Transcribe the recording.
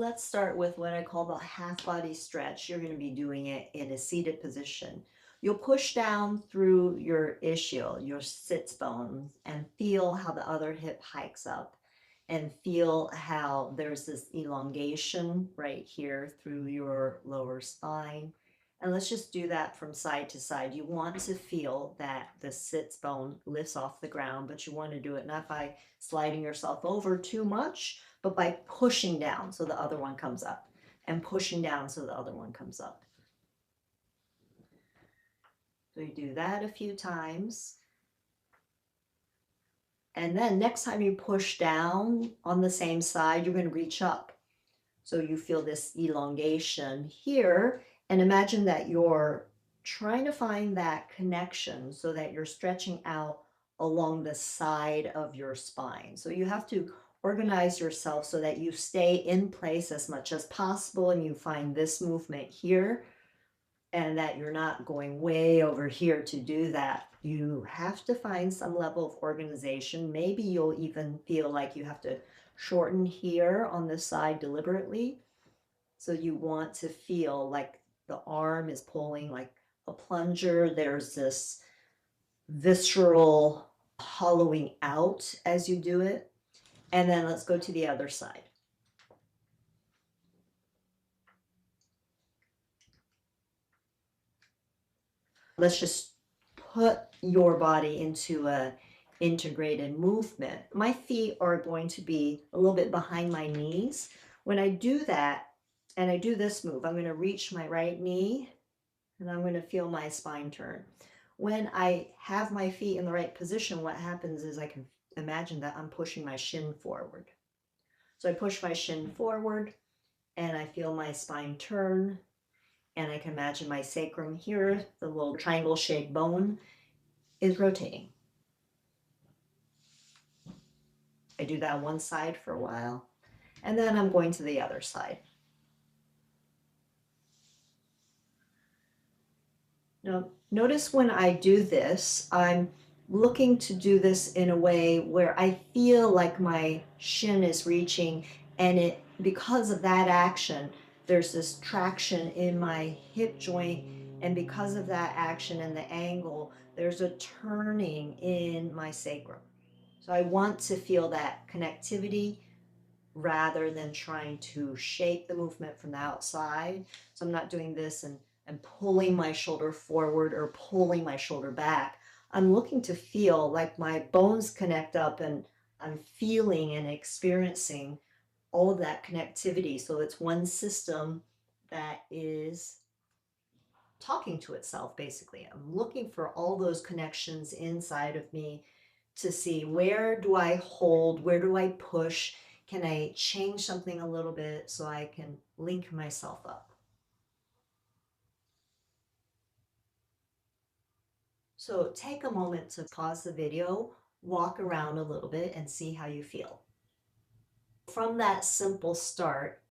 Let's start with what I call the half body stretch. You're going to be doing it in a seated position. You'll push down through your ischial, your sits bones, and feel how the other hip hikes up, and feel how there's this elongation right here through your lower spine. And let's just do that from side to side. You want to feel that the sits bone lifts off the ground, but you want to do it not by sliding yourself over too much, but by pushing down so the other one comes up, and pushing down so the other one comes up. So you do that a few times. And then next time you push down on the same side, you're going to reach up. So you feel this elongation here, and imagine that you're trying to find that connection so that you're stretching out along the side of your spine. So you have to organize yourself so that you stay in place as much as possible, and you find this movement here, and that you're not going way over here to do that. You have to find some level of organization. Maybe you'll even feel like you have to shorten here on this side deliberately. So you want to feel like the arm is pulling like a plunger. There's this visceral hollowing out as you do it. And then let's go to the other side. Let's just put your body into a integrated movement. My feet are going to be a little bit behind my knees. When I do that, and I do this move, I'm going to reach my right knee, and I'm going to feel my spine turn. When I have my feet in the right position, what happens is I can imagine that I'm pushing my shin forward. So I push my shin forward, and I feel my spine turn, and I can imagine my sacrum here, the little triangle-shaped bone, is rotating. I do that one side for a while, and then I'm going to the other side. Now, notice when I do this, I'm looking to do this in a way where I feel like my shin is reaching, and because of that action, there's this traction in my hip joint, and because of that action and the angle, there's a turning in my sacrum. So I want to feel that connectivity rather than trying to shape the movement from the outside. So I'm not doing this and pulling my shoulder forward or pulling my shoulder back. I'm looking to feel like my bones connect up, and I'm feeling and experiencing all of that connectivity. So it's one system that is talking to itself, basically. I'm looking for all those connections inside of me to see, where do I hold, where do I push, can I change something a little bit so I can link myself up. So take a moment to pause the video, walk around a little bit, and see how you feel. From that simple start,